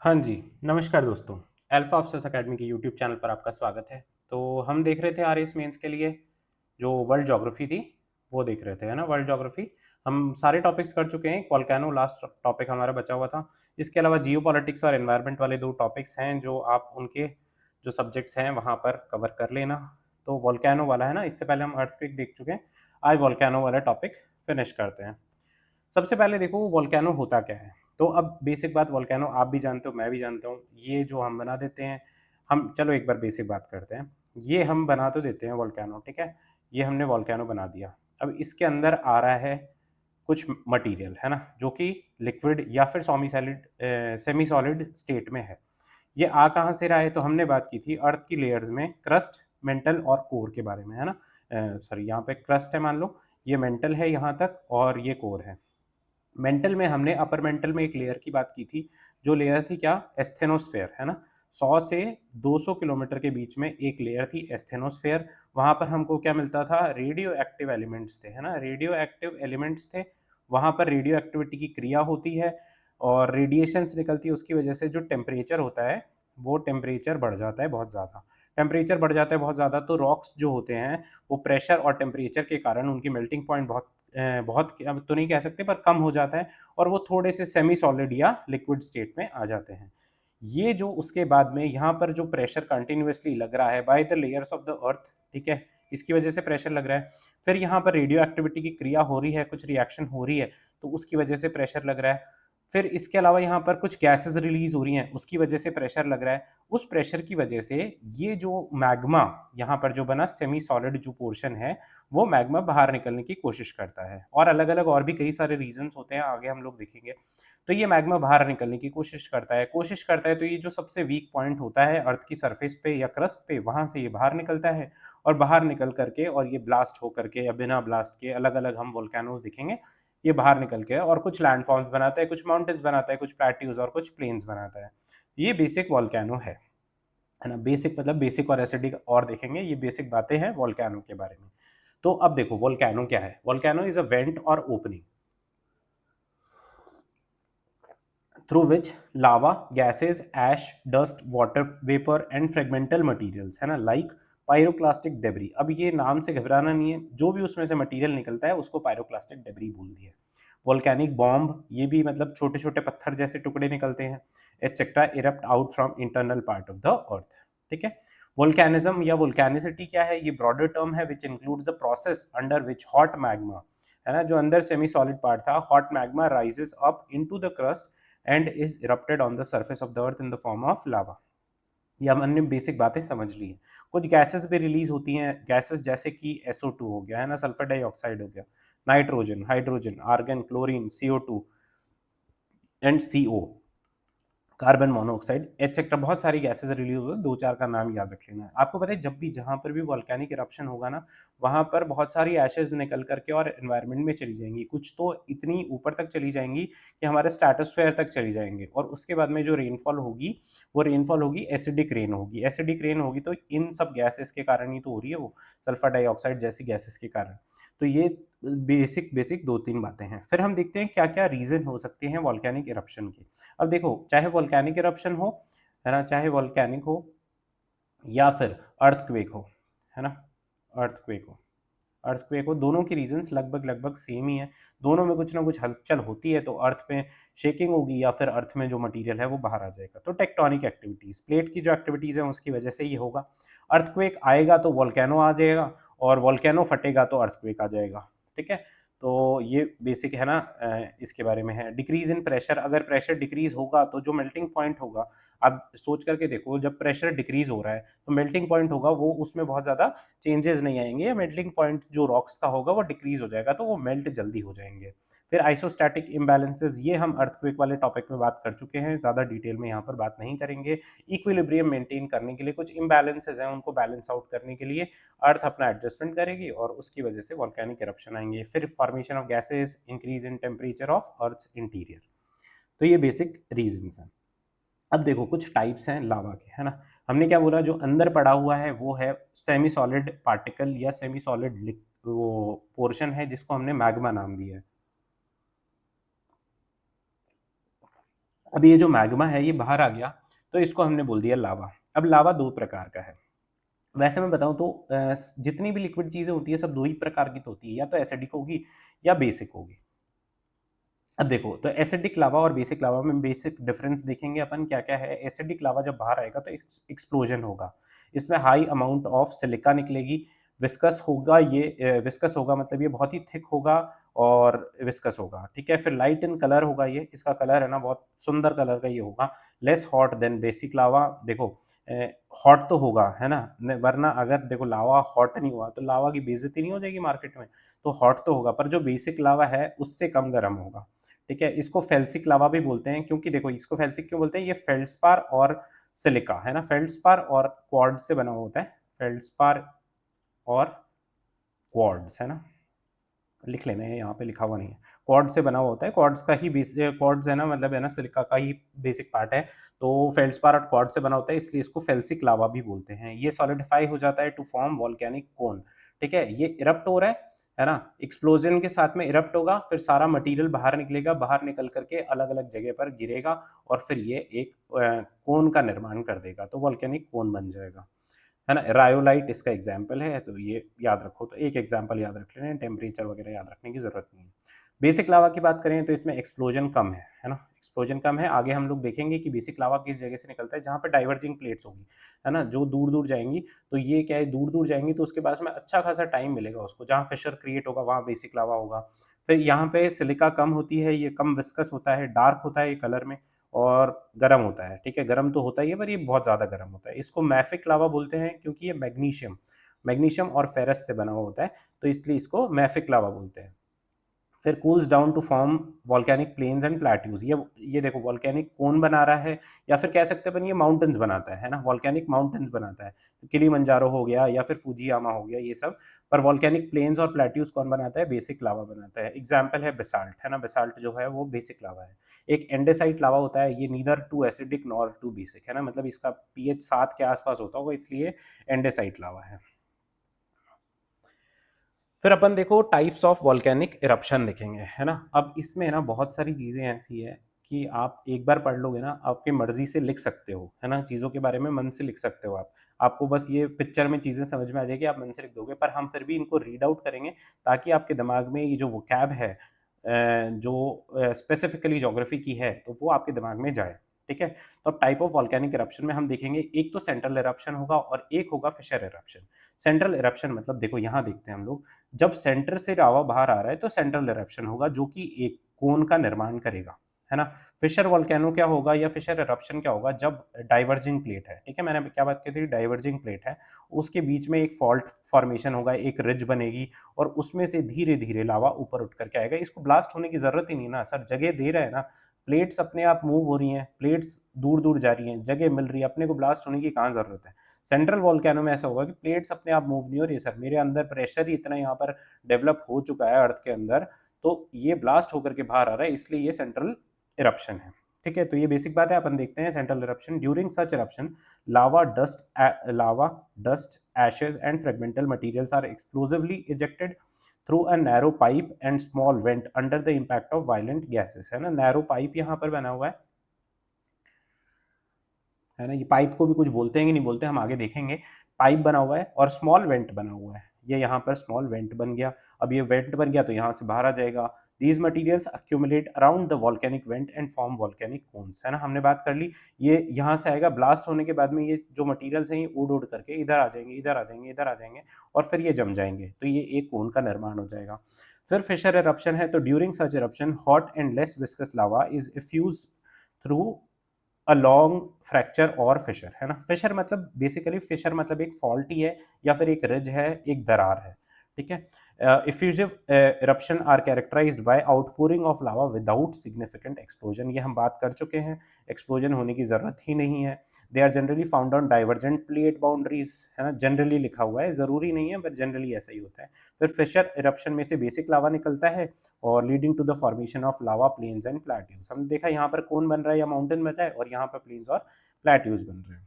हाँ जी, नमस्कार दोस्तों। अल्फ़ा अफ़सर्स अकेडमी के यूट्यूब चैनल पर आपका स्वागत है। तो हम देख रहे थे आरएस मेंस के लिए जो वर्ल्ड ज्योग्राफ़ी थी, वो देख रहे थे, है ना? वर्ल्ड ज्योग्राफ़ी हम सारे टॉपिक्स कर चुके हैं, वोल्केनो लास्ट टॉपिक हमारा बचा हुआ था। इसके अलावा जियोपॉलिटिक्स और एनवायरनमेंट वाले 2 टॉपिक्स हैं जो आप उनके जो सब्जेक्ट्स हैं वहाँ पर कवर कर लेना। तो वोल्केनो वाला है ना, इससे पहले हम अर्थक्वेक देख चुके हैं। आज वोल्केनो वाला टॉपिक फिनिश करते हैं। सबसे पहले देखो वोल्केनो होता क्या है? तो अब बेसिक बात वोल्केनो आप भी जानते हो, मैं भी जानता हूँ। ये जो हम बना देते हैं, हम चलो एक बार बेसिक बात करते हैं। ये हम बना तो देते हैं वोल्केनो, ठीक है? ये हमने वोल्केनो बना दिया। अब इसके अंदर आ रहा है कुछ मटेरियल, है ना? जो कि लिक्विड या फिर सेमी सॉलिड स्टेट में है। ये आ कहाँ से रहा है? तो हमने बात की थी अर्थ की लेयर्स में क्रस्ट, मेंटल और कोर के बारे में, है ना? सॉरी यहाँ पे क्रस्ट है मान लो, ये मेंटल है यहाँ तक और ये कोर है। मेंटल में हमने अपर मेंटल में एक लेयर की बात की थी, जो लेयर थी क्या? एस्थेनोस्फेयर, है ना? 100 से 200 किलोमीटर के बीच में एक लेयर थी एस्थेनोस्फेयर। वहाँ पर हमको क्या मिलता था? रेडियो एक्टिव एलिमेंट्स थे, है ना? रेडियो एक्टिव एलिमेंट्स थे, वहाँ पर रेडियो एक्टिविटी की क्रिया होती है और रेडिएशंस निकलती है, उसकी वजह से जो टेम्परेचर होता है, वो टेम्परेचर बढ़ जाता है बहुत ज़्यादा। टेम्परेचर बढ़ जाता है बहुत ज़्यादा तो रॉक्स जो होते हैं, वो प्रेशर और टेम्परेचर के कारण उनकी मेल्टिंग पॉइंट बहुत अब तो नहीं कह सकते पर कम हो जाता है और वो थोड़े से सेमी सॉलिड या लिक्विड स्टेट में आ जाते हैं। ये जो उसके बाद में यहाँ पर जो प्रेशर कंटिन्यूअसली लग रहा है by the layers of the अर्थ, ठीक है? इसकी वजह से प्रेशर लग रहा है। फिर यहाँ पर रेडियो एक्टिविटी की क्रिया हो रही है, कुछ रिएक्शन हो रही है, तो उसकी वजह से प्रेशर लग रहा है। फिर इसके अलावा यहाँ पर कुछ गैसेस रिलीज़ हो रही हैं, उसकी वजह से प्रेशर लग रहा है। उस प्रेशर की वजह से ये जो मैग्मा यहाँ पर जो बना सेमी सॉलिड जो पोर्शन है, वो मैग्मा बाहर निकलने की कोशिश करता है और अलग-अलग और भी कई सारे रीज़न्स होते हैं, आगे हम लोग देखेंगे। तो ये मैग्मा बाहर निकलने की कोशिश करता है तो ये जो सबसे वीक पॉइंट होता है अर्थ की सरफेस पे या क्रस्ट पे, वहाँ से ये बाहर निकलता है और बाहर निकल कर के और ये ब्लास्ट होकर के या बिना ब्लास्ट के अलग-अलग हम वोल्केनोज़ दिखेंगे। ये बाहर निकल के और कुछ लैंडफॉर्म्स बनाता है, कुछ माउंटेन्स बनाता है, कुछ प्लैट्यूज़ और कुछ प्लेन्स बनाता है। ये बेसिक वोल्केनो है ना? बेसिक मतलब बेसिक और एसिडिक और देखेंगे, ये बेसिक बातें हैं वोल्केनो के बारे में। तो अब देखो वोल्केनो क्या है? वोल्केनो इज़ अ वेंट और opening through which lava, gases, ash, dust, water vapor and fragmental materials, है ना, like पायरोक्लास्टिक डेब्री। अब ये नाम से घबराना नहीं है, जो भी उसमें से मटेरियल निकलता है उसको पायरोक्लास्टिक डेब्री बोल दिया। वोल्केनिक बॉम्ब, ये भी मतलब छोटे छोटे पत्थर जैसे टुकड़े निकलते हैं, etcetera erupt out from internal part of the अर्थ, ठीक है? वोल्केनिज्म या वोल्केनिसिटी क्या है? ये ब्रॉडर टर्म है which includes the process under which hot magma, है ना, जो अंदर सेमी सॉलिड पार्ट था, hot magma rises up into the crust and is erupted on the surface of the earth in the form of lava. ये हमने basic बातें समझ ली हैं। कुछ गैसेस भी रिलीज होती हैं, गैसेस जैसे कि SO2 हो गया, है ना, सल्फर डाइऑक्साइड हो गया, nitrogen, hydrogen, argon, chlorine, CO2 and CO, carbon monoxide etcetera, बहुत सारी गैसेस रिलीज हो, दो चार का नाम याद रख लेना है। आपको पता है जब भी जहां पर भी वोल्केनिक इरप्शन होगा ना, वहां पर बहुत सारी एशेज निकल करके और एनवायरनमेंट में चली जाएंगी, कुछ तो इतनी ऊपर तक चली जाएंगी कि हमारे स्ट्रेटोस्फेयर तक चली जाएंगे और उसके बाद में जो रेनफॉल होगी, वो रेनफॉल होगी एसिडिक रेन होगी। एसिडिक रेन होगी तो इन सब गैसेस के कारण ही तो हो रही है, वो सल्फर डाइऑक्साइड जैसी गैसेस के कारण। तो ये बेसिक बेसिक दो तीन बातें हैं। फिर हम देखते हैं क्या क्या रीजन हो सकते हैं वोल्केनिक इरप्शन के। अब देखो, चाहे वोल्केनिक इरप्शन हो, है ना, चाहे वोल्केनिक हो या फिर अर्थक्वेक हो, है ना, अर्थक्वेक हो, अर्थक्वेक हो, दोनों की रीजंस लगभग लगभग सेम ही है। दोनों में कुछ ना कुछ हलचल होती है तो अर्थ में शेकिंग होगी या फिर अर्थ में जो मटेरियल है वो बाहर आ जाएगा। तो टेक्टोनिक एक्टिविटीज, प्लेट की जो एक्टिविटीज है उसकी वजह से ये होगा। अर्थक्वेक आएगा तो वोल्केनो आ जाएगा और वोल्केनो फटेगा तो अर्थक्वेक आ जाएगा, ठीक है? तो ये बेसिक है ना, इसके बारे में है। डिक्रीज इन प्रेशर, अगर प्रेशर डिक्रीज होगा तो जो मेल्टिंग पॉइंट होगा, आप सोच करके देखो, जब प्रेशर डिक्रीज हो रहा है तो मेल्टिंग पॉइंट होगा वो उसमें बहुत ज़्यादा चेंजेस नहीं आएंगे, मेल्टिंग पॉइंट जो रॉक्स का होगा वो डिक्रीज हो जाएगा तो वो मेल्ट जल्दी हो जाएंगे। फिर आइसोस्टैटिक इम्बैलेंसेस, ये हम अर्थक्वेक वाले टॉपिक में बात कर चुके हैं, ज़्यादा डिटेल में यहाँ पर बात नहीं करेंगे। इक्विलिब्रियम मेंटेन करने के लिए कुछ इम्बैलेंसेस हैं, उनको बैलेंस आउट करने के लिए अर्थ अपना एडजस्टमेंट करेगी और उसकी वजह से वॉल्केनिक इरप्शन आएंगे। फिर formation of gases, increase in temperature of earth interior. तो ये बेसिक रीजंस हैं। अब देखो कुछ टाइप्स हैं लावा के, है ना? हमने क्या बोला, जो अंदर पड़ा हुआ है वो है सेमी सॉलिड पार्टिकल या सेमी सॉलिड वो पोर्शन है जिसको हमने मैग्मा नाम दिया है। अब ये जो मैग्मा है ये बाहर आ गया, तो इसको हमने बोल दिया लावा। अब लावा 2 प्रकार का है। वैसे मैं बताऊँ तो जितनी भी लिक्विड चीज़ें होती हैं सब 2 ही प्रकार की तो होती है, या तो एसिडिक होगी या बेसिक होगी। अब देखो, तो एसिडिक लावा और बेसिक लावा में बेसिक डिफरेंस देखेंगे अपन क्या-क्या है। एसिडिक लावा जब बाहर आएगा तो एक्सप्लोजन होगा। इसमें हाई अमाउंट ऑफ सिलिका निकलेगी, विस्कस होगा ये विस्कस होगा मतलब ये बहुत ही थिक होगा और विस्कस होगा, ठीक है? फिर लाइट इन कलर होगा ये, इसका कलर है ना बहुत सुंदर कलर का ये होगा। Less hot than basic lava. देखो हॉट तो होगा, है ना? न वरना अगर देखो लावा हॉट नहीं हुआ तो लावा की बेइज्जती नहीं हो जाएगी मार्केट में? तो हॉट तो होगा, पर जो बेसिक लावा है उससे कम गर्म होगा। ठीक है? इसको फेल्सिक लावा भी बोलते हैं, क्योंकि देखो इसको फेल्सिक क्यों बोलते हैं? ये फेल्ड्स्पार और सिलिका, है ना? फेल्ड्स्पार और क्वार्ट्ज से बना हुआ होता है। फेल्ड्स्पार और क्वार्ट्ज, है ना? लिख लेना है, यहाँ पे लिखा हुआ नहीं है। क्वार्ट्ज से बना हुआ होता है, क्वार्ट्ज का ही क्वार्ट्ज है ना, मतलब है ना सिलिका का ही बेसिक पार्ट है। तो फेल्ड्स्पार और क्वार्ट्ज से बना होता है, इसलिए इसको फेल्सिक लावा भी बोलते हैं। ये सॉलिडिफाई हो जाता है टू फॉर्म वोल्केनिक कोन। ठीक है? ये इरप्ट हो रहा है ना? एक्सप्लोजन के साथ में इरप्ट होगा, फिर सारा मटेरियल बाहर निकलेगा, बाहर निकल करके अलग-अलग जगह पर गिरेगा और फिर ये एक कोन का निर्माण कर देगा, तो वोल्केनिक कोन बन जाएगा। है ना? रायोलाइट इसका एग्जाम्पल है, तो ये याद रखो। तो एक एग्जाम्पल याद रख लेना, टेम्परेचर वगैरह याद रखने की जरूरत नहीं है। बेसिक लावा की बात करें तो इसमें एक्सप्लोजन कम है ना? एक्सप्लोजन कम है। आगे हम लोग देखेंगे कि बेसिक लावा किस जगह से निकलता है, जहाँ पे डाइवर्जिंग प्लेट्स होगी, है ना? जो दूर दूर जाएंगी, तो ये क्या है, दूर दूर जाएंगी तो उसके पास में अच्छा खासा टाइम मिलेगा उसको, जहाँ फिशर क्रिएट होगा वहाँ बेसिक लावा होगा। फिर यहाँ पे सिलिका कम होती है, ये कम विस्कस होता है, डार्क होता है ये कलर में, और गर्म होता है। ठीक है? गर्म तो होता ही है, पर ये बहुत ज़्यादा गर्म होता है। इसको मैफिक लावा बोलते हैं, क्योंकि ये मैग्नीशियम मैग्नीशियम और फेरस से बना हुआ होता है, तो इसलिए इसको मैफिक लावा बोलते हैं। फिर cools down to form volcanic plains and plateaus. ये देखो वॉल्केनिक कोन बना रहा है, या फिर कह सकते हैं अपन ये माउंटेन्स बनाता है ना? वॉल्केनिक माउंटेन्स बनाता है। किलिमंजारो हो गया या फिर फुजियामा हो गया, ये सब। पर वॉल्केनिक प्लेन्स और प्लेट्यूज कौन बनाता है? बेसिक लावा बनाता है। एग्जाम्पल है बेसाल्ट, है ना? बेसाल्ट जो है वो बेसिक लावा है। एक एंडेसाइट लावा होता है, ये neither too acidic nor too basic, है ना? मतलब इसका पीएच 7 के आसपास होता होगा, इसलिए एंडेसाइट लावा है। फिर अपन देखो टाइप्स ऑफ वॉल्केनिक इरप्शन देखेंगे, है ना? अब इसमें ना बहुत सारी चीज़ें ऐसी है कि आप एक बार पढ़ लोगे ना, आपकी मर्ज़ी से लिख सकते हो, है ना? चीज़ों के बारे में मन से लिख सकते हो आप। आपको बस ये पिक्चर में चीज़ें समझ में आ जाएगी, आप मन से लिख दोगे, पर हम फिर भी इनको रीड आउट करेंगे, ताकि आपके दिमाग में ये जो वोकैब है जो स्पेसिफिकली ज्योग्राफी की है, तो वो आपके दिमाग में जाए। ठीक है? तो अब टाइप ऑफ वॉल्केनिक इरप्शन में हम देखेंगे, एक तो सेंट्रल इरप्शन होगा और एक होगा फिशर इरप्शन। सेंट्रल इरप्शन मतलब देखो यहाँ देखते हैं हम लोग, जब सेंटर से लावा बाहर आ रहा है तो सेंट्रल इरप्शन होगा, जो कि एक कोन का निर्माण करेगा, है ना? फिशर वोल्केनो क्या होगा, या फिशर इरप्शन क्या होगा, जब डाइवर्जिंग प्लेट है, ठीक है? मैंने अभी क्या बात की थी, डाइवर्जिंग प्लेट है, उसके बीच में एक फॉल्ट फॉर्मेशन होगा, एक रिज बनेगी, और उसमें से धीरे धीरे लावा ऊपर उठ करके आएगा। इसको ब्लास्ट होने की जरूरत ही नहीं ना सर, जगह दे रहा है ना, प्लेट्स अपने आप मूव हो रही हैं, प्लेट्स दूर दूर जा रही हैं, जगह मिल रही है, अपने को ब्लास्ट होने की कहाँ जरूरत है? सेंट्रल वोल्केनो में ऐसा होगा कि प्लेट्स अपने आप मूव नहीं हो रही सर, मेरे अंदर प्रेशर ही इतना यहाँ पर डेवलप हो चुका है अर्थ के अंदर, तो ये ब्लास्ट होकर के बाहर आ रहा है, इसलिए ये सेंट्रल इरप्शन है। ठीक है? तो ये बेसिक बात है। अपन देखते हैं central eruption. During such eruption, lava lava dust ashes and fragmental materials are explosively ejected through a narrow pipe and small vent under the impact of violent gases, है ना? नैरो पाइप यहाँ पर बना हुआ है ना? ये पाइप को भी कुछ बोलते हैं कि नहीं बोलते, हम आगे देखेंगे। पाइप बना हुआ है और स्मॉल वेंट बना हुआ है, ये यहाँ पर स्मॉल वेंट बन गया। अब ये वेंट बन गया तो यहाँ से बाहर आ जाएगा। These materials accumulate around the volcanic vent and form volcanic cones, है ना? हमने बात कर ली, ये यहाँ से आएगा, ब्लास्ट होने के बाद में ये जो मटीरियल्स हैं ये उड़ उड़ करके इधर आ जाएंगे, इधर आ जाएंगे, इधर आ जाएंगे, और फिर ये जम जाएंगे, तो ये एक कोन का निर्माण हो जाएगा। फिर फिशर इरप्शन है, तो during such eruption hot and less viscous lava is effuse through a long fracture और फिशर, है ना? फिशर मतलब बेसिकली, फिशर मतलब एक फॉल्ट ही है, या फिर एक रिज है, एक दरार है। ठीक है? Effusive eruption are characterised by outpouring of lava without significant explosion, ये हम बात कर चुके हैं, एक्सप्लोजन होने की जरूरत ही नहीं है। They are generally found on divergent plate boundaries, है ना? जनरली लिखा हुआ है, जरूरी नहीं है, बट जनरली ऐसा ही होता है। फिर फिशर इरप्शन में से बेसिक लावा निकलता है, और leading to the formation of lava plains and plateaus. हमने देखा यहाँ पर कौन बन रहा है या माउंटेन बन रहा है, और यहाँ पर प्लेन्स और प्लेट्यूज बन रहे हैं।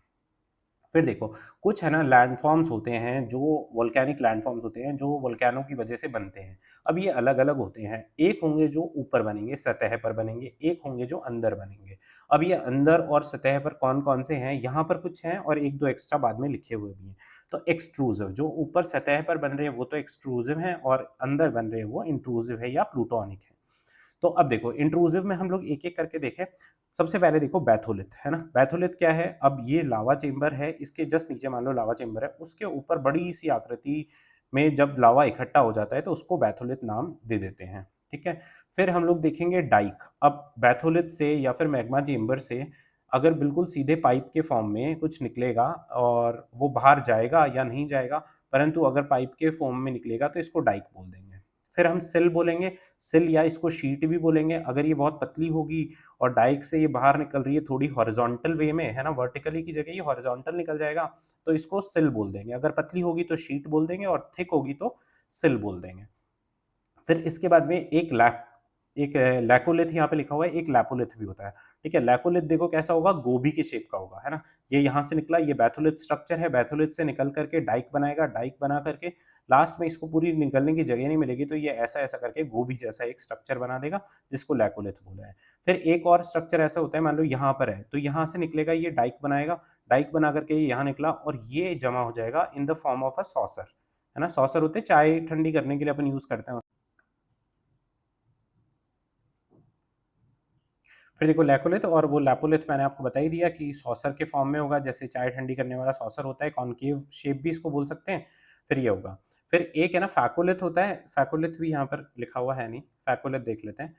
फिर देखो, कुछ है ना लैंडफॉर्म्स होते हैं, जो वोल्केनिक लैंडफॉर्म्स होते हैं, जो वोल्केनो की वजह से बनते हैं। अब ये अलग अलग होते हैं, एक होंगे जो ऊपर बनेंगे, सतह पर बनेंगे, एक होंगे जो अंदर बनेंगे। अब ये अंदर और सतह पर कौन-कौन से हैं, यहाँ पर कुछ हैं और 1-2 एक्स्ट्रा बाद में लिखे हुए भी हैं। तो एक्सट्रूसिव जो ऊपर सतह पर बन रहे हैं वो तो एक्सट्रूसिव हैं और अंदर बन रहे हैं वो इंट्रूसिव है या प्लूटोनिक है। तो अब देखो इंट्रूसिव में हम लोग एक-एक करके देखें। सबसे पहले देखो बैथोलिथ, है ना? बैथोलिथ क्या है? अब ये लावा चेंबर है, इसके जस्ट नीचे मान लो लावा चेंबर है, उसके ऊपर बड़ी-सी आकृति में जब लावा इकट्ठा हो जाता है तो उसको बैथोलिथ नाम दे देते हैं, ठीक है? फिर हम लोग देखेंगे डाइक। अब बैथोलिथ से या फिर मैग्मा चेंबर से अगर बिल्कुल सीधे पाइप के फॉर्म में कुछ निकलेगा और वो बाहर जाएगा या नहीं जाएगा, परंतु अगर पाइप के फॉर्म में निकलेगा तो इसको डाइक बोल देंगे। फिर हम सिल बोलेंगे, सिल या इसको शीट भी बोलेंगे। अगर ये बहुत पतली होगी और डाइक से ये बाहर निकल रही है थोड़ी हॉरिजॉन्टल वे में, है ना? वर्टिकली की जगह ये हॉरिजॉन्टल निकल जाएगा, तो इसको सिल बोल देंगे। अगर पतली होगी तो शीट बोल देंगे और थिक होगी तो सिल बोल देंगे। फिर इसके बाद में एक लैकोलिथ यहाँ पे लिखा हुआ है, एक लैपोलिथ भी होता है, ठीक है? लैकोलिथ देखो कैसा होगा, गोभी के शेप का होगा, है ना? ये यहाँ से निकला, ये बैथोलिथ स्ट्रक्चर है, बैथोलिथ से निकल करके डाइक बनाएगा, डाइक बना करके लास्ट में इसको पूरी निकलने की जगह नहीं मिलेगी, तो ये ऐसा-ऐसा करके गोभी जैसा एक स्ट्रक्चर बना देगा, जिसको लैकोलिथ बोला है। फिर एक और स्ट्रक्चर ऐसा होता है, मान लो यहाँ पर है, तो यहाँ से निकलेगा ये डाइक बनाएगा, डाइक बना करके ये यहाँ निकला और ये जमा हो जाएगा इन the form of a saucer, है ना? सॉसर होते हैं, चाय ठंडी करने के लिए अपन यूज़ करते हैं। फिर देखो लैकोलिथ और वो लैपोलिथ मैंने आपको बता ही दिया कि सॉसर के फॉर्म में होगा, जैसे चाय ठंडी करने वाला सॉसर होता है, कॉनकेव शेप भी इसको बोल सकते हैं, फिर ये होगा। फिर एक है ना फैकोलिथ होता है, फैकोलिथ भी यहाँ पर लिखा हुआ है नहीं, फैकोलिथ देख लेते हैं।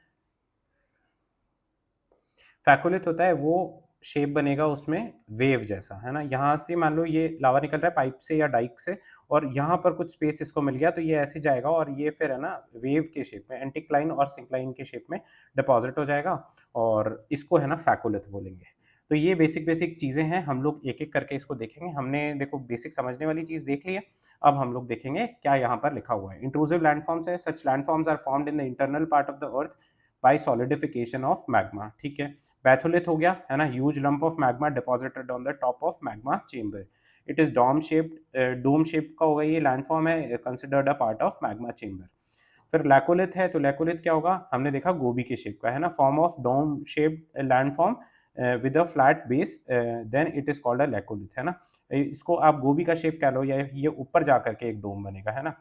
फैकोलिथ होता है वो शेप बनेगा उसमें वेव जैसा, है ना? यहाँ से मान लो ये लावा निकल रहा है पाइप से या डाइक से और यहाँ पर कुछ स्पेस इसको मिल गया तो ये ऐसे जाएगा और ये फिर है ना वेव के शेप में एंटीक्लाइन और सिंक्लाइन के शेप में डिपॉज़िट हो जाएगा और इसको है ना फैकोलिथ बोलेंगे। तो ये बेसिक-बेसिक चीज़ें हैं, हम लोग एक-एक करके इसको देखेंगे। हमने देखो बेसिक समझने वाली चीज़ देख ली है, अब हम लोग देखेंगे क्या यहाँ पर लिखा हुआ है। इंट्रूसिव लैंडफ़ॉर्म्स है, such landforms are formed in the internal part of the earth by solidification of magma, ठीक है? Batholith हो गया, है ना? Huge lump of magma deposited on the top of magma chamber. It is dome shape का होगा, ये landform है, considered a part of magma chamber. फिर लैकोलिथ है, तो लैकोलिथ क्या होगा? हमने देखा गोभी के शेप का, है ना? Form of dome shaped landform with a flat base, then it is called a laccolith, है ना? इसको आप गोभी का शेप कह लो या ये ऊपर जा करके एक डोम बनेगा, है ना?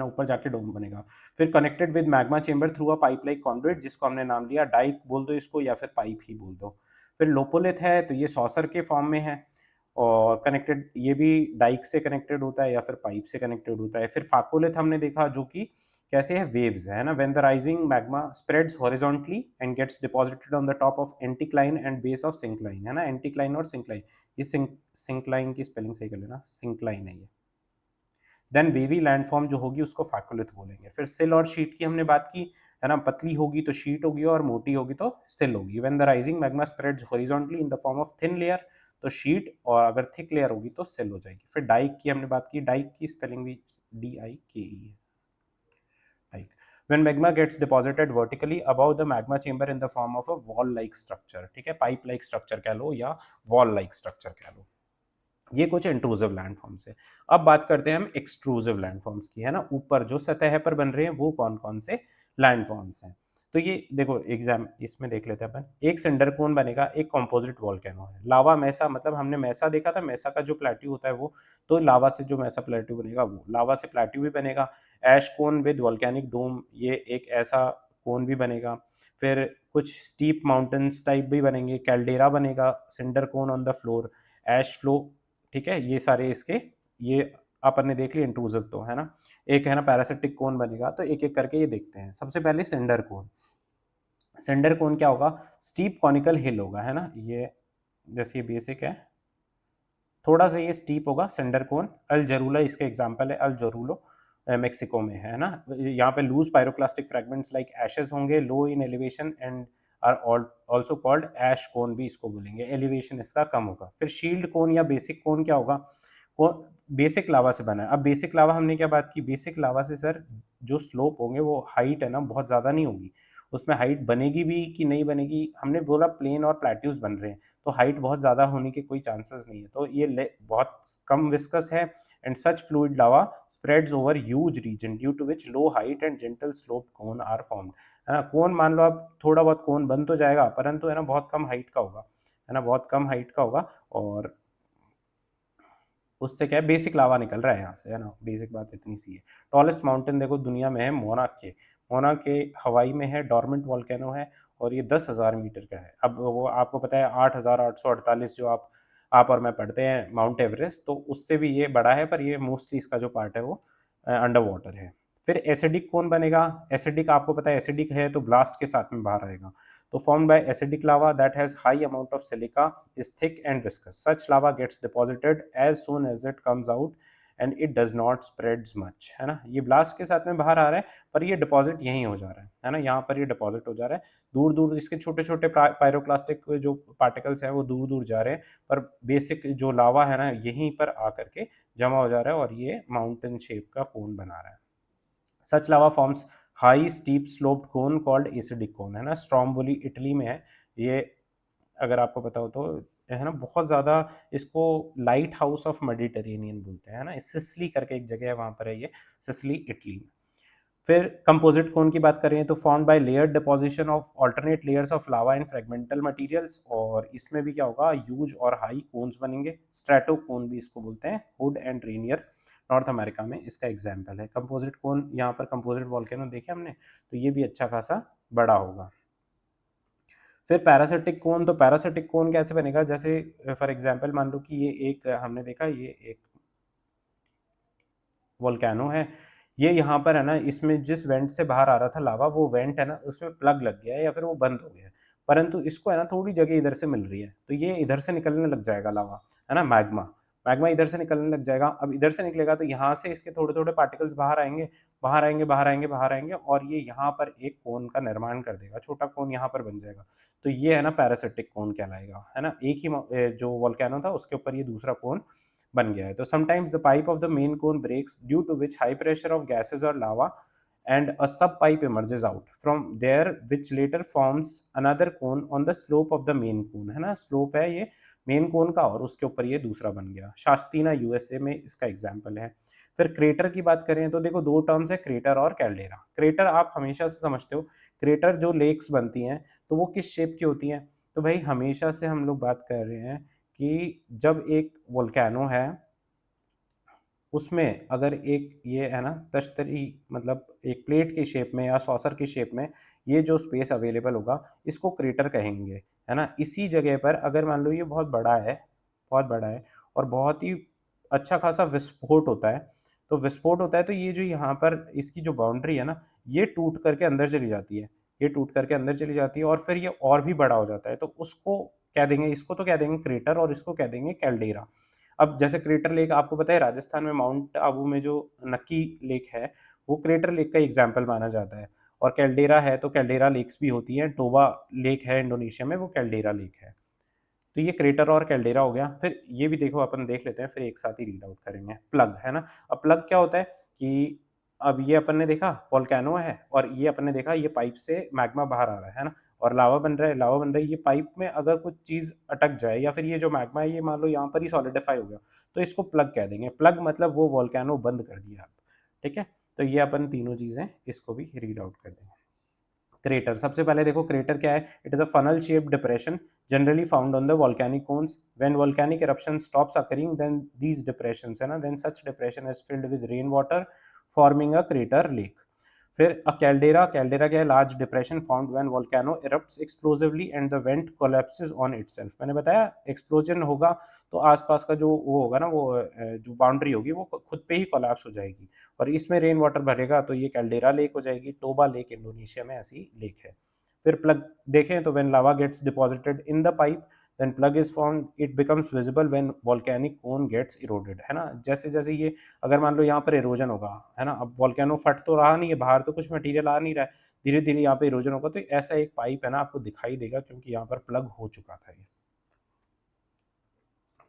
ऊपर जाके डोम बनेगा। फिर connected with magma chamber through a pipe like conduit, जिसको हमने नाम लिया डाइक बोल दो इसको या फिर पाइप ही बोल दो। फिर लोपोलिथ है तो ये सॉसर के फॉर्म में है और कनेक्टेड ये भी डाइक से कनेक्टेड होता है या फिर पाइप से कनेक्टेड होता है। फिर फाकोलिथ हमने देखा जो कि कैसे है, वेव्स है ना? When the rising magma spreads horizontally and gets deposited on the top of anticline and base of syncline, है ना? एंटीक्लाइन और सिंक्लाइन, ये सिंक्लाइन की स्पेलिंग सही कर लेना, सिंक्लाइन है ये। देन वेवी लैंडफॉर्म जो होगी उसको फैकुलिथ बोलेंगे। फिर सिल और शीट की हमने बात की, है ना? पतली होगी तो शीट होगी और मोटी होगी तो सिल होगी। When the rising magma spreads horizontally in the form of thin layer तो शीट, और अगर थिक लेयर होगी तो सिल हो जाएगी। फिर डाइक की हमने बात की, डाइक की स्पेलिंग भी DIKE है, Dyke. When magma gets deposited vertically above the magma chamber in the form of a wall-like structure, ठीक है? पाइप-like structure कह लो या wall-like structure कह लो। ये कुछ इंट्रूसिव लैंडफॉर्म्स है। अब बात करते हैं हम एक्सट्रूसिव लैंडफॉर्म्स की, है ना? ऊपर जो सतह पर बन रहे हैं वो कौन-कौन से लैंडफॉर्म्स हैं। तो ये देखो एग्जाम इसमें देख लेते हैं अपन। एक सिंडर कोन बनेगा, एक कंपोजिट वोल्केनो है। लावा मेसा, मतलब हमने मेसा देखा था, मेसा का जो प्लेट्यू होता है वो, तो लावा से जो मेसा प्लेट्यू बनेगा वो। लावा से प्लेट्यू भी बनेगा। ऐश कोन विद वोल्केनिक डोम, ये एक ऐसा कोन भी बनेगा। फिर कुछ स्टीप माउंटेन्स टाइप भी बनेंगे, कैल्डेरा बनेगा, cinder cone on the floor, ash flow, ठीक है? ये सारे इसके, ये अपन ने देख लिया इंट्रूसिव तो, है ना? एक है ना पैरासिटिक कोन बनेगा, तो एक-एक करके ये देखते हैं। सबसे पहले सेंडर कोन। सेंडर कोन क्या होगा? स्टीप कॉनिकल हिल होगा, है ना? ये जैसे ये बेसिक है, थोड़ा-सा ये स्टीप होगा सेंडर कोन। अल जरूला इसका एग्जांपल है, अल जोरुलो मेक्सिको में है ना? यहाँ पे loose pyroclastic fragments like ashes होंगे, low in elevation and are also called ash cone भी इसको बोलेंगे, एलिवेशन इसका कम होगा। फिर शील्ड कोन या बेसिक कोन क्या होगा? वो बेसिक लावा से बना है। अब बेसिक लावा हमने क्या बात की? बेसिक लावा से सर जो स्लोप होंगे वो हाइट है ना बहुत ज़्यादा नहीं होगी। उसमें हाइट बनेगी भी कि नहीं बनेगी, हमने बोला प्लेन और प्लैट्यूज़ बन रहे हैं, तो हाइट बहुत ज़्यादा होने के कोई चांसेस नहीं है। तो ये ले बहुत कम विस्कस है and such fluid lava spreads over huge region due to which low height and gentle slope cone are formed, है ना। कोन मान लो आप थोड़ा बहुत कोन बन तो जाएगा, परंतु है ना बहुत कम हाइट का होगा, है ना, बहुत कम हाइट का होगा, और उससे क्या है, बेसिक लावा निकल रहा है यहाँ से, है ना, बेसिक बात इतनी सी है। टॉलेस्ट माउंटेन देखो दुनिया में है मोना के हवाई में है, डॉर्मेंट वॉल्केनो है, और ये 10,000 मीटर का है। अब वो आपको पता है 8,848 जो आप और मैं पढ़ते हैं माउंट एवरेस्ट, तो उससे भी ये बड़ा है, पर ये मोस्टली इसका जो पार्ट है वो अंडर वाटर है। फिर एसिडिक कौन बनेगा, एसिडिक आपको पता है एसिडिक है तो ब्लास्ट के साथ में बाहर आएगा, तो formed by acidic lava that has high amount of silica, is thick and viscous. Such lava gets deposited as soon as it comes out and it does not spreads much, है ना। ये blast के साथ में बाहर आ रहा है, पर ये डिपॉजिट यहीं हो जा रहा है ना, यहाँ पर ये डिपॉजिट हो जा रहा है। दूर दूर इसके छोटे छोटे पायरोक्लास्टिक जो पार्टिकल्स हैं वो दूर दूर जा रहे हैं, पर बेसिक जो लावा है ना यहीं पर आकर के जमा हो जा रहा है, और ये माउंटेन शेप का कोन बना रहा है। सच लावा फॉर्म्स हाई स्टीप स्लोप्ड कोन कॉल्ड एसिडिक कोन, है ना। स्ट्रोम्बोली इटली में है ये, अगर आपको पता हो तो, है ना, बहुत ज़्यादा इसको लाइट हाउस ऑफ मेडिटेरेनियन बोलते हैं, है ना। सिसिली करके एक जगह है, वहाँ पर है ये, सिसिली इटली में। फिर कंपोजिट कोन की बात करें तो form by layer deposition of alternate layers of lava and fragmental materials, और इसमें भी क्या होगा, ह्यूज और हाई कोन्स बनेंगे। स्ट्रेटो कोन भी इसको बोलते हैं, hood and Rainier north America में इसका एग्जाम्पल है। कंपोजिट कोन, यहाँ पर कंपोजिट वॉल्केनो देखे हमने, तो ये भी अच्छा खासा बड़ा होगा। फिर पैरासिटिक कोन, तो पैरासिटिक कोन कैसे बनेगा, जैसे फॉर एग्जाम्पल मान लो कि ये एक हमने देखा, ये एक वोल्केनो है, ये यहाँ पर है ना, इसमें जिस वेंट से बाहर आ रहा था लावा, वो वेंट है ना उसमें प्लग लग गया है या फिर वो बंद हो गया है, परंतु इसको है ना थोड़ी जगह इधर से मिल रही है, तो ये इधर से निकलने लग जाएगा लावा, है ना, मैग्मा। मैग्मा इधर से निकलने लग जाएगा, अब इधर से निकलेगा तो यहाँ से इसके थोड़े थोड़े पार्टिकल्स बाहर आएंगे, बाहर आएंगे, बाहर आएंगे, बाहर आएंगे, और ये यहाँ पर एक कोन का निर्माण कर देगा, छोटा कोन यहाँ पर बन जाएगा, तो ये है ना पैरासिटिक कोन कहलाएगा, है ना। एक ही जो वोल्केनो था उसके ऊपर ये दूसरा कोन बन गया है। तो sometimes the pipe of the main cone breaks due to which high pressure of gases और lava and a sub pipe emerges out from there which later forms another cone on the slope of the main cone, है ना, slope है ये main कोन का, और उसके ऊपर ये दूसरा बन गया। शास्तीना यूएसए में इसका एग्जाम्पल है। फिर क्रेटर की बात करें तो देखो दो टर्म्स है, क्रेटर और कैल्डेरा। क्रेटर आप हमेशा से समझते हो, क्रेटर जो लेक्स बनती हैं तो वो किस शेप की होती हैं, तो भाई हमेशा से हम लोग बात कर रहे हैं कि जब एक वोल्केनो है उसमें अगर एक ये है ना तश्तरी, मतलब एक प्लेट के शेप में या सॉसर के शेप में ये जो स्पेस अवेलेबल होगा इसको क्रेटर कहेंगे, है ना। इसी जगह पर अगर मान लो ये बहुत बड़ा है, बहुत बड़ा है और बहुत ही अच्छा खासा विस्फोट होता है, तो विस्फोट होता है तो ये जो यहाँ पर इसकी जो बाउंड्री है ना ये टूट करके अंदर चली जाती है, ये टूट करके अंदर चली जाती है, और फिर ये और भी बड़ा हो जाता है, तो उसको कह देंगे, इसको तो कह देंगे क्रेटर और इसको कह देंगे कैल्डेरा। अब जैसे क्रेटर लेक आपको पता है राजस्थान में माउंट आबू में जो नक्की लेक है वो क्रेटर लेक का एग्जाम्पल माना जाता है, और कैल्डेरा है तो कैल्डेरा लेक्स भी होती हैं, टोबा लेक है इंडोनेशिया में वो कैल्डेरा लेक है। तो ये क्रेटर और कैल्डेरा हो गया। फिर ये भी देखो अपन देख लेते हैं, फिर एक साथ ही रीड आउट करेंगे। प्लग, है ना। अब प्लग क्या होता है कि अब ये अपन ने देखा वोल्केनो है, और ये अपन ने देखा ये पाइप से मैग्मा बाहर आ रहा है ना, और लावा बन रहा है, लावा बन रही है। ये पाइप में अगर कुछ चीज़ अटक जाए या फिर ये जो मैग्मा है ये मान लो यहाँ पर ही सॉलिडिफाई हो गया, तो इसको प्लग कह देंगे। प्लग मतलब वो वोल्केनो बंद कर दिया आप, ठीक है। तो ये अपन तीनों चीज़ें इसको भी रीड आउट कर देंगे। क्रेटर, सबसे पहले देखो क्रेटर क्या है, it is a funnel shaped depression generally found on the volcanic cones when volcanic eruption stops occurring then these depressions, है ना, then such depression is filled with rain water forming a crater lake। फिर अ caldera, caldera क्या है, large depression found when volcano erupts explosively and the vent collapses on itself। मैंने बताया explosion होगा तो आसपास का जो वो होगा ना वो जो बाउंड्री होगी वो खुद पे ही कोलैप्स हो जाएगी, और इसमें रेन वाटर भरेगा तो ये कैल्डेरा लेक हो जाएगी। टोबा लेक इंडोनेशिया में ऐसी लेक है। फिर प्लग देखें तो when lava gets deposited in the pipe then plug is found, it becomes visible when volcanic cone gets eroded, है ना। जैसे जैसे ये अगर मान लो यहाँ पर इरोजन होगा, है ना, अब वोल्केनो फट तो रहा नहीं है, बाहर तो कुछ मटेरियल आ नहीं रहा है, धीरे धीरे यहाँ पे इरोजन होगा तो ऐसा एक पाइप है ना आपको दिखाई देगा, क्योंकि यहाँ पर प्लग हो चुका था ये।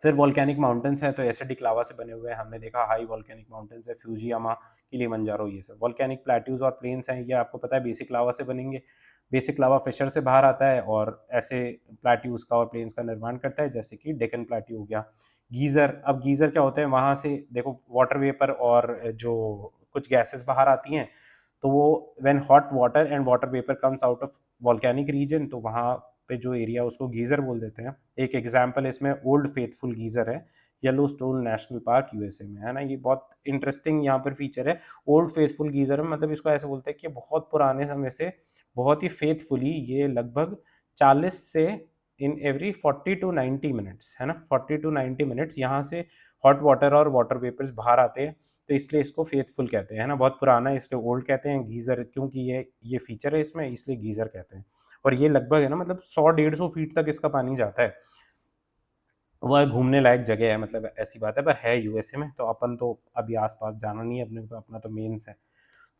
फिर वोल्केनिक माउंटेन्स हैं तो एसिडिक लावा से बने हुए हैं, हमने देखा हाई वोल्केनिक माउंटेन्स है, फ्यूजियामा, किलिमंजारो, ये सब। वोल्केनिक प्लेट्यूज और प्लेन्स हैं, ये आपको पता है बेसिक लावा से बनेंगे। बेसिक लावा फिशर से बाहर आता है और ऐसे प्लेट्यूज का और प्लेन्स का निर्माण करता है, जैसे कि डेक्कन प्लेट्यू हो गया। गीजर, अब गीजर क्या होते हैं, वहाँ से देखो वाटर वेपर और जो कुछ गैसेस बाहर आती हैं, तो वो when hot water and water vapour comes out of volcanic region, तो वहाँ पे जो एरिया उसको गीजर बोल देते हैं। एक एग्जाम्पल इसमें ओल्ड फेथफुल गीजर है, येलोस्टोन नेशनल पार्क यूएसए में, है ना। ये बहुत इंटरेस्टिंग यहाँ पर फीचर है। ओल्ड फेथफुल गीजर में मतलब इसको ऐसे बोलते हैं कि बहुत पुराने समय से बहुत ही फेथफुली ये लगभग 40 से इन एवरी 40 टू 90 मिनट्स, है ना, 40 टू 90 मिनट्स यहाँ से हॉट वाटर और वाटर वेपर्स बाहर आते हैं, तो इसलिए इसको फेथफुल कहते हैं, है ना। बहुत पुराना है इसलिए ओल्ड कहते हैं। गीजर क्योंकि ये फीचर है इसमें, इसलिए गीजर कहते हैं। और ये लगभग है ना मतलब 100-150 फीट तक इसका पानी जाता है। वह घूमने लायक जगह है, मतलब ऐसी बात है, पर है यूएसए में, तो अपन तो अभी आसपास जाना नहीं है अपने को, तो अपना तो मेंस है।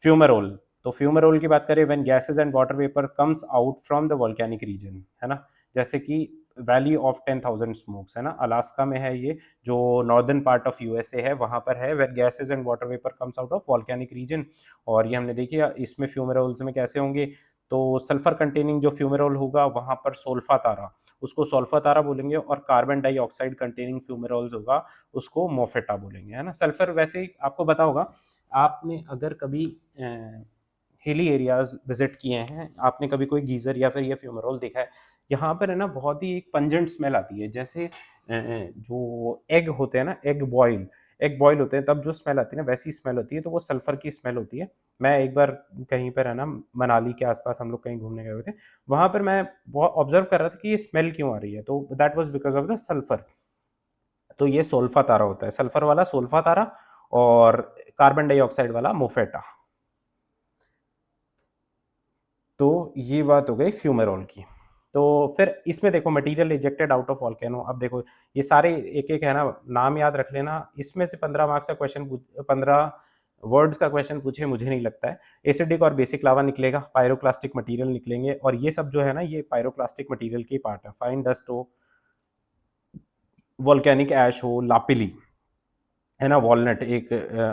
फ्यूमेरोल, तो फ्यूमेरोल की बात करें, when gases and water vapour comes out from the volcanic region, है ना। जैसे कि वैली ऑफ 10,000 स्मोक्स, है ना, अलास्का में है ये, जो नॉर्दर्न पार्ट ऑफ यूएसए है वहाँ पर है, where gases and water vapour comes out of volcanic region. और ये हमने देखी इसमें फ्यूमेरोल्स में कैसे होंगे, तो सल्फर कंटेनिंग जो फ्यूमेरोल होगा वहाँ पर सोल्फा तारा, उसको सोल्फा तारा बोलेंगे, और कार्बन डाइऑक्साइड कंटेनिंग फ्यूमेरोल्स होगा उसको मोफेटा बोलेंगे, है ना। सल्फर वैसे ही आपको पता होगा, आपने अगर कभी हिली एरियाज विजिट किए हैं, आपने कभी कोई गीजर या फिर ये फ्यूमेरोल देखा है, यहाँ पर है ना बहुत ही एक पंजेंट स्मेल आती है, जैसे जो एग होते हैं ना, एग बॉयल होते हैं तब जो स्मेल आती है ना, वैसी स्मेल होती है, तो वो सल्फर की स्मेल होती है। मैं एक बार कहीं पर है ना मनाली के आसपास हम लोग कहीं घूमने गए हुए थे, वहां पर मैं बहुत ऑब्जर्व कर रहा था कि ये स्मेल क्यों आ रही है, तो that was because of the sulphur. तो ये सोल्फा तारा होता है, सल्फर वाला सोल्फा तारा, और कार्बन डाइऑक्साइड वाला मोफेटा। तो ये बात हो गई फ्यूमेरोल की। तो फिर इसमें देखो material ejected out of volcano, अब देखो ये सारे एक एक है ना, नाम याद रख लेना, इसमें से 15 मार्क्स का क्वेश्चन, 15 वर्ड्स का क्वेश्चन पूछे मुझे नहीं लगता है। एसिडिक और बेसिक लावा निकलेगा, पायरोक्लास्टिक मटेरियल निकलेंगे, और ये सब जो है ना ये पायरोक्लास्टिक मटेरियल की पार्ट है। फाइन डस्ट हो, वोल्केनिक ऐश हो, लापिली, है ना, वॉलनट, एक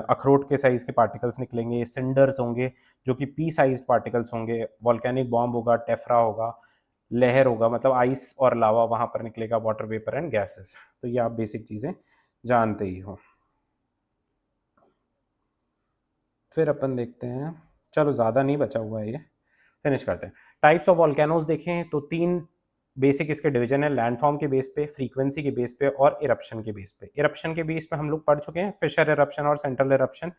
अखरोट के साइज के पार्टिकल्स निकलेंगे, सिंडर्स होंगे जो कि पी साइज पार्टिकल्स होंगे, वॉल्केनिक बॉम्ब होगा, टेफ्रा होगा, लहर होगा, मतलब आइस और लावा वहां पर निकलेगा, वाटर वेपर एंड गैसेस। तो ये आप बेसिक चीजें जानते ही हो। फिर अपन देखते हैं, चलो ज़्यादा नहीं बचा हुआ है ये, फिनिश करते हैं। टाइप्स ऑफ वॉल्केनोज देखें तो 3 बेसिक इसके डिवीजन है, लैंडफॉर्म के बेस पे, फ्रीक्वेंसी के बेस पे, और इरप्शन के बेस पे। इरप्शन के बेस पे हम लोग पढ़ चुके हैं, फिशर इरप्शन और सेंट्रल इरप्शन,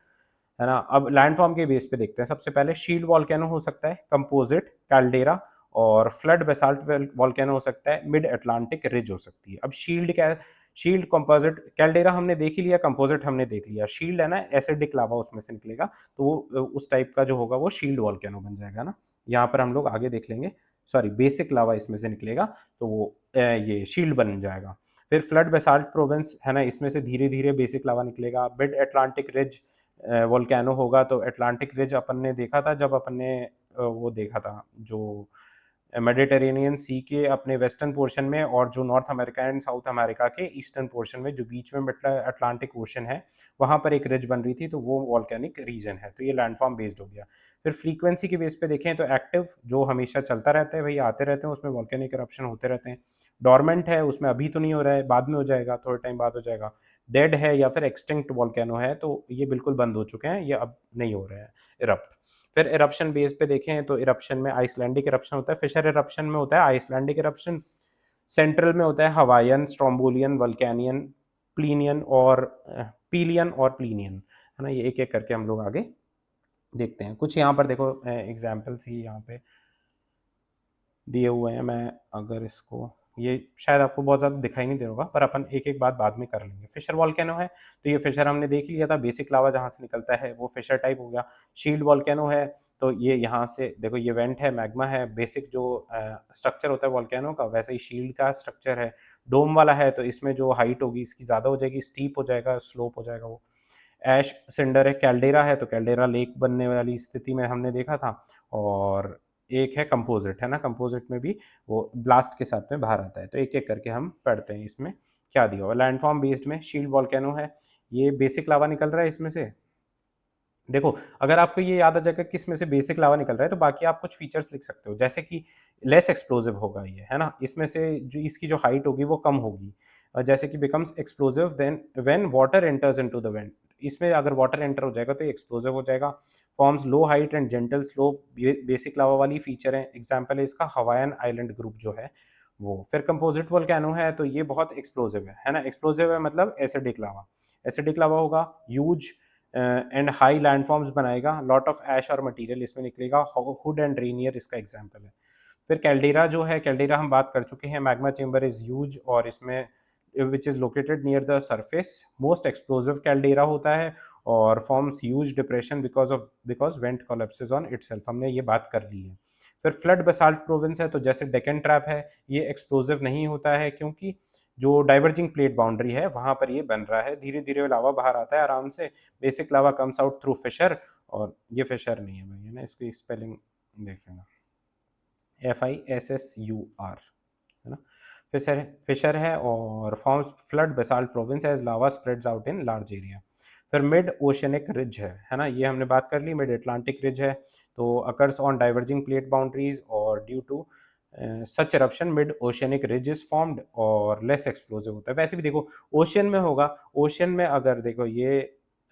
है ना। अब लैंडफॉर्म के बेस पे देखते हैं। सबसे पहले शील्ड वॉल्केनो हो सकता है, कंपोजिट, कैल्डेरा, और फ्लड बेसाल्ट वॉल्केनो हो सकता है, मिड अटलांटिक रिज हो सकती है। अब शील्ड क्या है, शील्ड, कंपोजिट, कैल्डेरा हमने देख ही लिया, कंपोजिट हमने देख लिया, शील्ड है ना एसिडिक लावा उसमें से निकलेगा, तो वो उस टाइप का जो होगा वो शील्ड वॉल्केनो बन जाएगा ना। यहाँ पर हम लोग आगे देख लेंगे, सॉरी बेसिक लावा इसमें से निकलेगा, तो वो ये शील्ड बन जाएगा। फिर फ्लड बेसाल्ट प्रोविंस है ना, इसमें से धीरे धीरे बेसिक लावा निकलेगा। मिड अटलांटिक रिज वोल्केनो होगा, तो अटलांटिक रिज अपन ने देखा था जब अपन ने वो देखा था जो मेडिटेरेनियन सी के अपने वेस्टर्न पोर्शन में, और जो north America and south America के ईस्टर्न पोर्शन में, जो बीच में अटलांटिक ओशन है, वहाँ पर एक रिज बन रही थी, तो वो वॉल्केनिक रीजन है। तो ये लैंडफॉर्म बेस्ड हो गया। फिर फ्रीक्वेंसी के बेस पे देखें तो एक्टिव, जो हमेशा चलता रहता है भाई, आते रहते हैं, उसमें वॉल्केनिक करप्शन होते रहते हैं। डोरमेंट है, उसमें अभी तो नहीं हो रहा है, बाद में हो जाएगा, थोड़े टाइम बाद हो जाएगा। डेड है या फिर एक्सटिंक्ट वॉल्केनो है, तो ये बिल्कुल बंद हो चुके हैं, ये अब नहीं हो रहे हैं इरप्ट। फिर इरप्शन बेस पे देखें तो इरप्शन में आइसलैंडिक इरप्शन होता है, फिशर इरप्शन में होता है आइसलैंडिक इरप्शन, सेंट्रल में होता है हवाईयन, स्ट्रोम्बोलियन, वल्केनियन, प्लीनियन और पीलियन और प्लीनियन, है ना। ये एक एक करके हम लोग आगे देखते हैं। कुछ यहाँ पर देखो एग्जाम्पल्स ही यहाँ पे दिए हुए हैं। मैं अगर इसको, ये शायद आपको बहुत ज़्यादा दिखाई नहीं दे रहा होगा, पर अपन एक एक बात बाद में कर लेंगे। फिशर वॉल्केनो है, तो ये फिशर हमने देख लिया था, बेसिक लावा जहाँ से निकलता है वो फिशर टाइप हो गया। शील्ड वॉल्केनो है, तो ये यहाँ से देखो, ये वेंट है, मैग्मा है, बेसिक जो स्ट्रक्चर होता है वॉल्केनो का, वैसे ही शील्ड का स्ट्रक्चर है। डोम वाला है, तो इसमें जो हाइट होगी इसकी ज़्यादा हो जाएगी, स्टीप हो जाएगा, स्लोप हो जाएगा वो। ऐश सिंडर है, कैल्डेरा है, तो कैल्डेरा लेक बनने वाली स्थिति में हमने देखा था। और एक है कंपोजिट, है ना, कंपोजिट में भी वो ब्लास्ट के साथ में बाहर आता है। तो एक एक करके हम पढ़ते हैं इसमें क्या दिया हुआ। लैंडफॉर्म बेस्ड में शील्ड वॉल्केनो है, ये बेसिक लावा निकल रहा है इसमें से। देखो, अगर आपको ये याद आ जाएगा कि इसमें से बेसिक लावा निकल रहा है, तो बाकी आप कुछ फीचर्स लिख सकते हो, जैसे कि लेस एक्सप्लोसिव होगा ये, है ना, इसमें से जो इसकी जो हाइट होगी वो कम होगी। जैसे कि becomes explosive then when water enters into the vent, इसमें अगर वाटर एंटर हो जाएगा तो ये एक्सप्लोसिव हो जाएगा। Forms low height and gentle slope, ये बेसिक लावा वाली फीचर है। एग्जांपल है इसका हवाईयन आइलैंड ग्रुप जो है वो। फिर कंपोजिट वोल्केनो है तो ये बहुत एक्सप्लोसिव है ना। एक्सप्लोसिव है मतलब एसिडिक लावा, एसिडिक लावा होगा, ह्यूज एंड हाई लैंडफॉर्म्स बनाएगा, लॉट ऑफ ऐश और मटेरियल इसमें निकलेगा। हुड एंड रेनियर इसका एग्जांपल है। फिर कैल्डेरा जो है, कैल्डेरा हम बात कर चुके हैं, मैग्मा चेम्बर इज ह्यूज और इसमें which is located near the surface, most explosive caldera होता है और forms huge depression because went collapses on itself, हमने ये बात कर ली है। फिर फ्लड बेसाल्ट प्रोविंस है तो जैसे डेक्कन ट्रैप है, ये एक्सप्लोसिव नहीं होता है क्योंकि जो डाइवर्जिंग प्लेट बाउंड्री है वहां पर ये बन रहा है, धीरे धीरे लावा बाहर आता है आराम से। Basic lava comes out through fissure, और ये फिशर नहीं है भाई, है ना, इसकी स्पेलिंग देख लेना, FISSUR, है ना। फिशर फिशर है और forms flood basalt province as lava spreads out in large area. फिर मिड ओशनिक रिज है ना, ये हमने बात कर ली। मिड अटलांटिक रिज है तो occurs on diverging plate boundaries और due to such eruption mid oceanic ridge is formed और लेस एक्सप्लोसिव होता है। वैसे भी देखो ओशियन में होगा, ओशियन में अगर देखो ये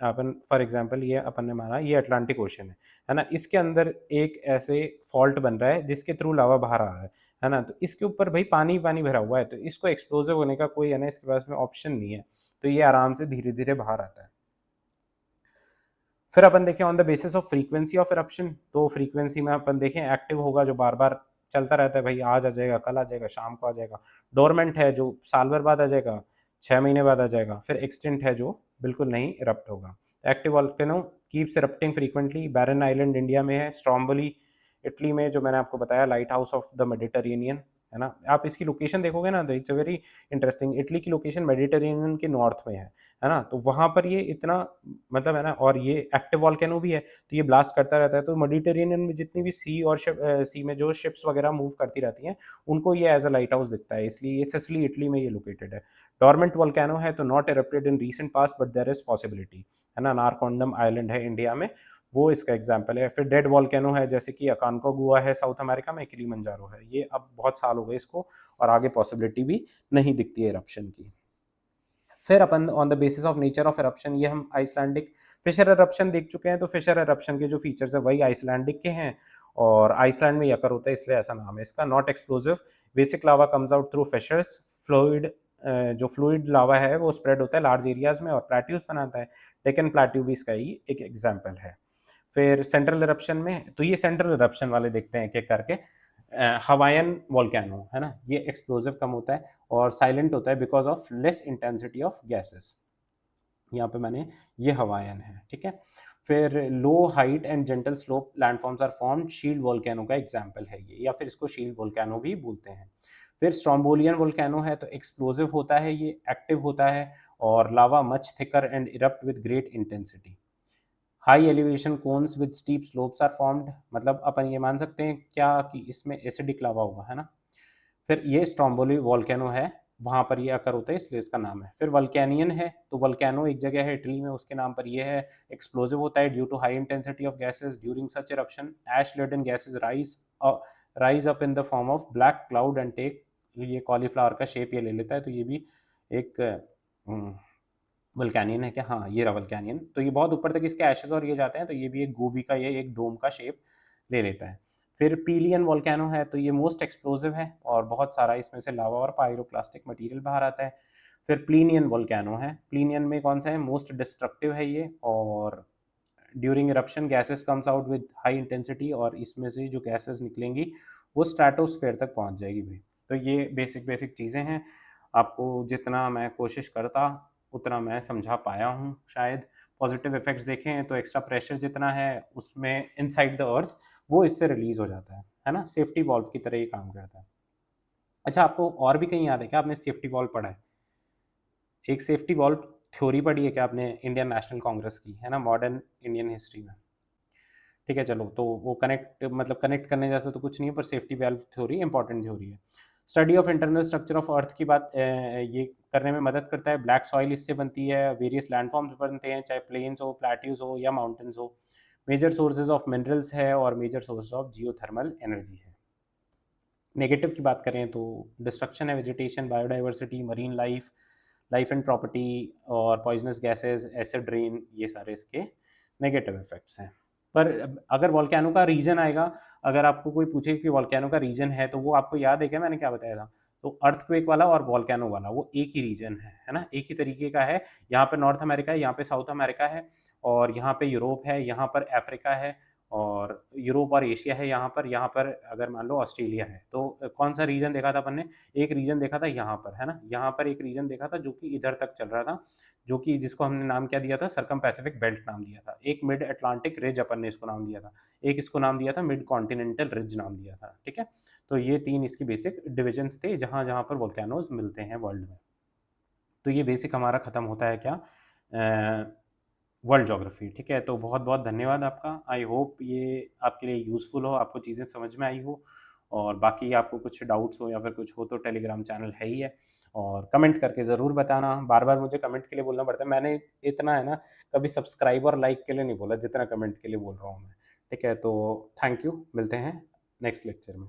अपन फॉर एग्जांपल ये अपन ने माना ये अटलांटिक ओशन है ना, इसके अंदर एक ऐसे फॉल्ट बन रहा है जिसके थ्रू लावा बाहर आ रहा है ना, तो इसके ऊपर भाई पानी पानी भरा हुआ है, तो इसको एक्सप्लोसिव होने का कोई है ना इसके पास में ऑप्शन नहीं है, तो ये आराम से धीरे धीरे बाहर आता है। फिर अपन देखें on the basis of frequency of eruption, तो फ्रीक्वेंसी में अपन देखें एक्टिव होगा जो बार बार चलता रहता है भाई, आज आ जाएगा, कल आ जाएगा, शाम को आ जाएगा। डोरमेंट है जो साल भर बाद आ जाएगा, 6 महीने बाद आ जाएगा। फिर एक्सटेंट है जो बिल्कुल नहीं इरप्ट होगा। Active volcano keeps erupting frequently, Barren Island India में है, स्ट्रोम्बोली इटली में, जो मैंने आपको बताया lighthouse of the Mediterranean, है ना। आप इसकी लोकेशन देखोगे ना तो it's a very interesting. Italy की लोकेशन मेडिटेरेनियन के नॉर्थ में है ना, तो वहाँ पर ये इतना मतलब है ना, और ये एक्टिव वॉल्केनो भी है तो ये ब्लास्ट करता रहता है। तो मेडिटेरेनियन में जितनी भी सी में जो शिप्स वगैरह मूव करती रहती हैं उनको ये एज अ लाइट हाउस दिखता है, इसलिए ये सिसिली इटली में ये लोकेटेड है। डॉर्मेंट वॉल्केनो है तो not erupted in recent past but there is possibility, है ना। नारकोंडम आइलैंड है इंडिया में, वो इसका एग्जाम्पल है। फिर डेड वॉल्केनो है जैसे कि अकानकागुआ है साउथ अमेरिका में, किलिमंजारो है, ये अब बहुत साल हो गए इसको और आगे पॉसिबिलिटी भी नहीं दिखती है इरप्शन की। फिर अपन on the basis of nature of eruption, ये हम आइसलैंडिक फिशर एरप्शन देख चुके हैं, तो फिशर एरप्शन के जो फीचर्स है वही आइसलैंडिक के हैं और आइसलैंड में यकर होता है इसलिए ऐसा नाम है इसका। Not explosive, basic lava comes out through fissures, fluid जो फ्लूइड लावा है वो स्प्रेड होता है लार्ज एरियाज में और प्लेट्यूज बनाता है। डेक्कन प्लेट्यू भी इसका ही एक एग्जाम्पल है। फिर सेंट्रल इरप्शन में, तो ये सेंट्रल इरप्शन वाले देखते हैं एक एक करके। हवाईयन वोल्केनो है ना, ये एक्सप्लोसिव कम होता है और साइलेंट होता है because of less intensity of gases. यहाँ पे मैंने ये हवाईयन है, ठीक है। फिर low height and gentle slope landforms are formed, shield volcano का एग्जाम्पल है ये, या फिर इसको शील्ड वोल्केनो भी बोलते हैं। फिर स्ट्रोम्बोलियन वोल्केनो है तो एक्सप्लोसिव होता है, ये एक्टिव होता है और lava much thicker and erupt with great intensity. High elevation cones with steep slopes are formed, मतलब अपन ये मान सकते हैं क्या कि इसमें एसिडिक लावा होगा, है ना। फिर ये स्ट्रोम्बोली वोल्केनो है, वहाँ पर ये अकर होता है इसलिए इसका नाम है। फिर वल्केनियन है तो वल्केनो एक जगह है इटली में, उसके नाम पर ये है। एक्सप्लोसिव होता है due to high intensity of gases during such eruption, ash laden gases rise up in the form of black cloud and take, ये कॉलीफ्लावर का शेप ये ले लेता है, तो ये भी एक वल्केनियन है क्या, हाँ ये रहा वल्केनियन। तो ये बहुत ऊपर तक इसके एशेस और ये जाते हैं, तो ये भी एक गोभी का ये एक डोम का शेप ले लेता है। फिर पीलियन वोल्केनो है तो ये मोस्ट एक्सप्लोसिव है और बहुत सारा इसमें से लावा और पायरोक्लास्टिक मटेरियल बाहर आता है। फिर प्लीनियन वोल्केनो है, प्लीनियन में कौन सा है, मोस्ट डिस्ट्रक्टिव है ये, और during eruption gases comes out with high intensity, और इसमें से जो गैसेस निकलेंगी वो स्ट्रेटोस्फेयर तक पहुंच जाएगी भाई। तो ये बेसिक बेसिक चीज़ें हैं, आपको जितना मैं कोशिश करता उतना मैं समझा पाया हूँ शायद। पॉजिटिव इफेक्ट्स देखें तो एक्स्ट्रा प्रेशर जितना है उसमें इनसाइड द अर्थ वो इससे रिलीज हो जाता है ना, सेफ्टी वॉल्व की तरह ही काम करता है। अच्छा, आपको और भी कहीं याद है क्या, आपने सेफ्टी वॉल्व पढ़ा है? एक सेफ्टी वॉल्व थ्योरी पढ़ी है क्या आपने इंडियन नेशनल कांग्रेस की, है ना, मॉडर्न इंडियन हिस्ट्री में? ठीक है चलो, तो वो कनेक्ट मतलब कनेक्ट करने जैसा तो कुछ नहीं है, पर safety valve theory important theory है। Study of internal structure of earth की बात ये करने में मदद करता है। ब्लैक सॉइल इससे बनती है, वेरियस लैंडफॉर्म्स बनते हैं, चाहे प्लेन्स हो, प्लेट्यूज हो या माउंटेन्स हो। मेजर सोर्सेज ऑफ मिनरल्स है और major sources of geothermal energy है। नेगेटिव की बात करें तो डिस्ट्रक्शन है, vegetation, biodiversity, marine life, life and property और पॉइजनस गैसेस, एसिड रेन, ये सारे इसके नेगेटिव इफेक्ट्स हैं। पर अगर वॉल्केनो का रीजन आएगा, अगर आपको कोई पूछे कि वॉल्केनो का रीजन है, तो वो आपको याद है क्या मैंने क्या बताया था? तो अर्थक्वेक वाला और वॉल्केनो वाला वो एक ही रीजन है ना? एक ही तरीके का है। यहाँ पे नॉर्थ अमेरिका है, यहाँ पे साउथ अमेरिका है, और यहाँ पे यूरोप है, यहाँ पर अफ्रीका है, और यूरोप और एशिया है यहाँ पर अगर मान लो ऑस्ट्रेलिया है। तो कौन सा रीजन देखा था अपन ने? एक रीजन देखा था यहाँ पर, है ना? यहाँ पर एक रीजन देखा था जो कि इधर तक चल रहा था, जो कि जिसको हमने नाम क्या दिया था? सर्कम पैसिफिक बेल्ट नाम दिया था। एक मिड अटलांटिक रिज अपन ने इसको नाम दिया था, एक इसको नाम दिया था मिड कॉन्टिनेंटल रिज नाम दिया था, ठीक है? तो ये 3 इसकी बेसिक डिविजन्स थे जहाँ-जहाँ पर वोल्केनोज़ मिलते हैं वर्ल्ड में। तो ये बेसिक हमारा खत्म होता है क्या? वर्ल्ड ज्योग्राफी, ठीक है? तो बहुत-बहुत धन्यवाद आपका। आई होप ये आपके लिए यूज़फुल हो, आपको चीज़ें समझ में आई हो, और बाकी आपको कुछ डाउट्स हो या फिर कुछ हो तो टेलीग्राम चैनल है ही है, और कमेंट करके ज़रूर बताना। बार-बार मुझे कमेंट के लिए बोलना पड़ता है। मैंने इतना है ना, कभी सब्सक्राइब और लाइक के लिए नहीं बोला जितना कमेंट के लिए बोल रहा हूँ मैं, ठीक है? तो थैंक यू, मिलते हैं नेक्स्ट लेक्चर में।